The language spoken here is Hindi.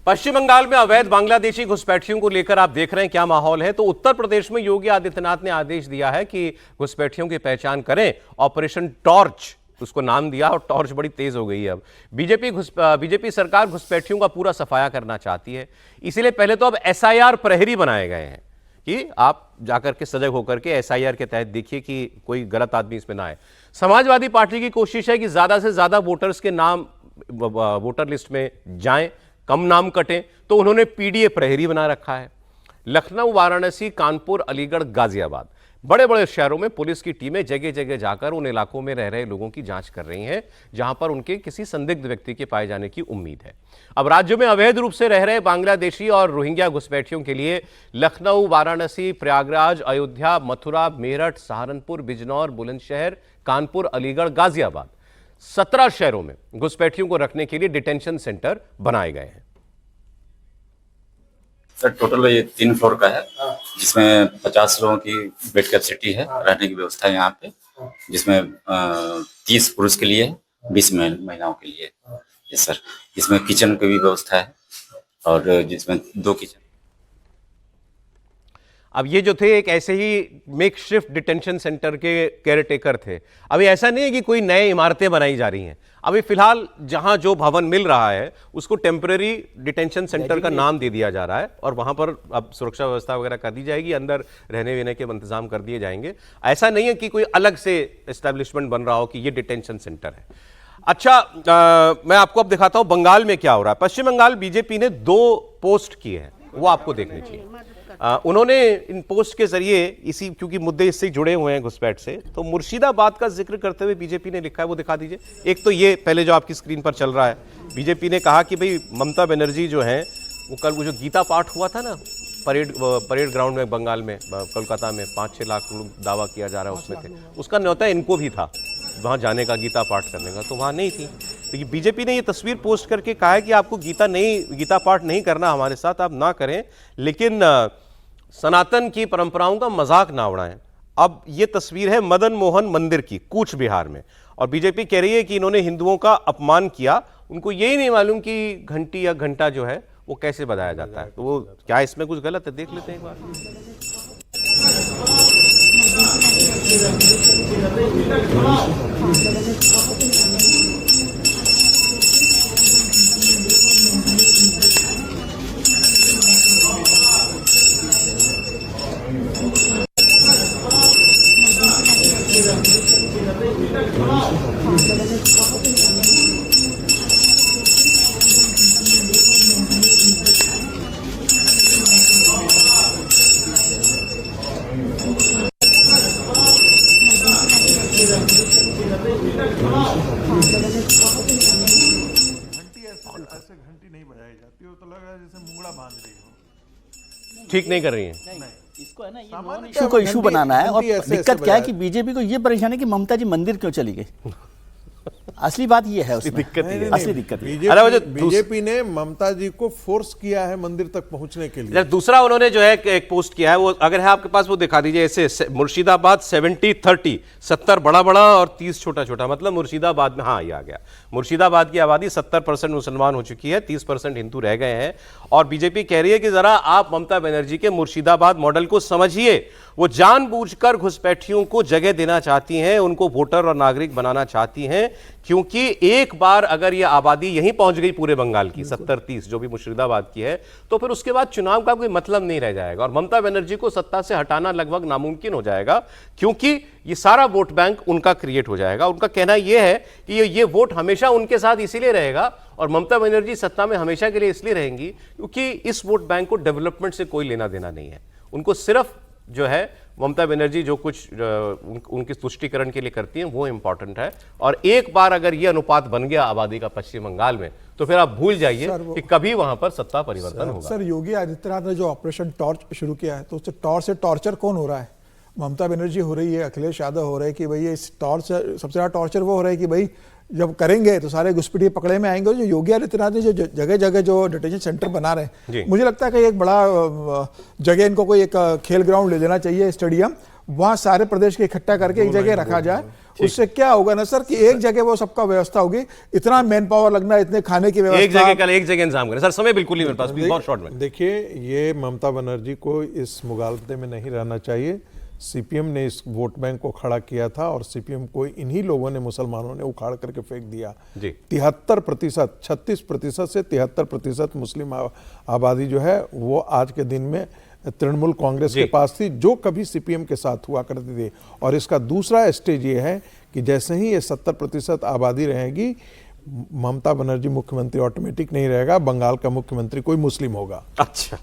पश्चिम बंगाल में अवैध बांग्लादेशी घुसपैठियों को लेकर आप देख रहे हैं क्या माहौल है। तो उत्तर प्रदेश में योगी आदित्यनाथ ने आदेश दिया है कि घुसपैठियों की पहचान करें। ऑपरेशन टॉर्च उसको नाम दिया और टॉर्च बड़ी तेज हो गई है। अब बीजेपी सरकार घुसपैठियों का पूरा सफाया करना चाहती है। इसीलिए पहले तो अब एसआईआर प्रहरी बनाए गए हैं कि आप जाकर के सजग होकर के एसआईआर के तहत देखिए कि कोई गलत आदमी इसमें ना आए। समाजवादी पार्टी की कोशिश है कि ज्यादा से ज्यादा वोटर्स के नाम वोटर लिस्ट में जाएं, कम नाम कटें, तो उन्होंने पीडीए प्रहरी बना रखा है। लखनऊ, वाराणसी, कानपुर, अलीगढ़, गाजियाबाद, बड़े बड़े शहरों में पुलिस की टीमें जगह जगह जाकर उन इलाकों में रह रहे लोगों की जांच कर रही हैं जहां पर उनके किसी संदिग्ध व्यक्ति के पाए जाने की उम्मीद है। अब राज्य में अवैध रूप से रह रहे बांग्लादेशी और रोहिंग्या घुसपैठियों के लिए लखनऊ, वाराणसी, प्रयागराज, अयोध्या, मथुरा, मेरठ, सहारनपुर, बिजनौर, बुलंदशहर, कानपुर, अलीगढ़, गाजियाबाद 17 शहरों में घुसपैठियों को रखने के लिए डिटेंशन सेंटर बनाए गए हैं। सर टोटल ये 3 फ्लोर का है, जिसमें 50 लोगों की बेड कैपेसिटी है, रहने की व्यवस्था है यहाँ पे, जिसमें 30 पुरुष के लिए, 20 महिलाओं के लिए। यस सर, इसमें किचन की भी व्यवस्था है और जिसमें 2 किचन। अब ये जो थे एक ऐसे ही मेक शिफ्ट डिटेंशन सेंटर के केयरटेकर थे। अभी ऐसा नहीं है कि कोई नए इमारतें बनाई जा रही हैं। अभी फिलहाल जहां जो भवन मिल रहा है उसको टेम्परेरी डिटेंशन सेंटर का नाम दे दिया जा रहा है और वहां पर अब सुरक्षा व्यवस्था वगैरह कर दी जाएगी, अंदर रहने वहने के इंतजाम कर दिए जाएंगे। ऐसा नहीं है कि कोई अलग से एस्टेब्लिशमेंट बन रहा हो कि ये डिटेंशन सेंटर है। अच्छा, मैं आपको अब दिखाता हूं बंगाल में क्या हो रहा है। पश्चिम बंगाल बीजेपी ने 2 पोस्ट किए हैं, वो आपको देखने चाहिए। उन्होंने इन पोस्ट के जरिए इसी, क्योंकि मुद्दे इससे जुड़े हुए हैं घुसपैठ से, तो मुर्शिदाबाद का जिक्र करते हुए बीजेपी ने लिखा है, वो दिखा दीजिए। एक तो ये पहले जो आपकी स्क्रीन पर चल रहा है, बीजेपी ने कहा कि भाई ममता बनर्जी जो हैं वो कल वो जो गीता पाठ हुआ था ना परेड ग्राउंड में बंगाल में, कोलकाता में 5-6 लाख लोग दावा किया जा रहा है उसमें थे, उसका न्योता इनको भी था वहाँ जाने का, गीता पाठ करने का, तो वहाँ नहीं थी। तो बीजेपी ने ये तस्वीर पोस्ट करके कहा है कि आपको गीता पाठ नहीं करना हमारे साथ, आप ना करें, लेकिन सनातन की परंपराओं का मजाक ना उड़ाएं। अब ये तस्वीर है मदन मोहन मंदिर की, कूच बिहार में, और बीजेपी कह रही है कि इन्होंने हिंदुओं का अपमान किया। उनको यही नहीं मालूम कि घंटी या घंटा जो है वो कैसे बजाया जाता है। तो वो क्या इसमें कुछ गलत है? देख लेते हैं एक बार। ऐसे घंटी नहीं बजाई जाती, वो तो लग रहा है जैसे मुंगड़ा बांध रही हो। ठीक नहीं कर रही है। इसको है ना, ये नॉन इशू को इशू बनाना है। और दिक्कत क्या है कि बीजेपी को ये परेशानी है कि ममता जी मंदिर क्यों चली गई। असली बात ये है, उसमें दिक्कत ही है। असली दिक्कत है। बीजेपी ने ममता जी को फोर्स किया है मंदिर तक पहुंचने के लिए। दूसरा उन्होंने जो है एक पोस्ट किया है, वो अगर है आपके पास वो दिखा दीजिए। ऐसे मुर्शिदाबाद 70-30, 70 बड़ा बड़ा और 30 छोटा छोटा, मतलब मुर्शिदाबाद में, हाँ ये आ गया, मुर्शिदाबाद की आबादी 70% मुसलमान हो चुकी है, 30% हिंदू रह गए हैं। और बीजेपी कह रही है कि जरा आप ममता बनर्जी के मुर्शिदाबाद मॉडल को समझिए। वो जानबूझकर घुसपैठियों को जगह देना चाहती हैं, उनको वोटर और नागरिक बनाना चाहती हैं, क्योंकि एक बार अगर ये आबादी यहीं पहुंच गई पूरे बंगाल की 70-30 जो भी मुर्शिदाबाद की है, तो फिर उसके बाद चुनाव का कोई मतलब नहीं रह जाएगा और ममता बनर्जी को सत्ता से हटाना लगभग नामुमकिन हो जाएगा, क्योंकि ये सारा वोट बैंक उनका क्रिएट हो जाएगा। उनका कहना यह है कि ये वोट हमेशा उनके साथ इसीलिए रहेगा और ममता बनर्जी सत्ता में हमेशा के लिए इसलिए रहेंगी क्योंकि इस वोट बैंक को डेवलपमेंट से कोई लेना देना नहीं है। उनको सिर्फ जो है ममता बनर्जी जो कुछ उनके तुष्टिकरण के लिए करती हैं वो इंपॉर्टेंट है। और एक बार अगर ये अनुपात बन गया आबादी का पश्चिम बंगाल में, तो फिर आप भूल जाइए कि कभी वहां पर सत्ता परिवर्तन होगा। सर, योगी आदित्यनाथ ने जो ऑपरेशन टॉर्च शुरू किया है, तो उससे टॉर्च से टॉर्चर कौन हो रहा है? ममता बनर्जी हो रही है, अखिलेश यादव हो रहे हैं कि भाई इस टॉर्च सबसे ज्यादा टॉर्चर वो हो रहा है कि भाई जब करेंगे तो सारे घुसपैठिए पकड़े में आएंगे। जो योगी आदित्यनाथ ने जो जगह जगह जो डिटेंशन सेंटर बना रहे हैं, मुझे लगता है कि एक बड़ा जगह इनको कोई एक खेल ग्राउंड ले लेना चाहिए, स्टेडियम, वहां सारे प्रदेश के इकट्ठा करके एक जगह रखा जाए। उससे क्या होगा ना सर कि एक जगह वो सबका व्यवस्था होगी, इतना मैन पावर लगना, इतने खाने की एक व्यवस्था, जगह कल एक जगह इंतजाम करें। सर समय बिल्कुल नहीं मेरे पास, प्लीज बहुत शॉर्ट में। देखिए, ये ममता बनर्जी को इस मुगालते में नहीं रहना चाहिए। सीपीएम ने इस वोट बैंक को खड़ा किया था और सीपीएम को इन्हीं लोगों ने, मुसलमानों ने उखाड़ करके फेंक दिया। 73%, 36% से 73% मुस्लिम आबादी जो है वो आज के दिन में तृणमूल कांग्रेस के पास थी, जो कभी सीपीएम के साथ हुआ करती थी। और इसका दूसरा स्टेज ये है कि जैसे ही ये 70% आबादी रहेगी, ममता बनर्जी मुख्यमंत्री ऑटोमेटिक नहीं रहेगा, बंगाल का मुख्यमंत्री कोई मुस्लिम होगा। अच्छा।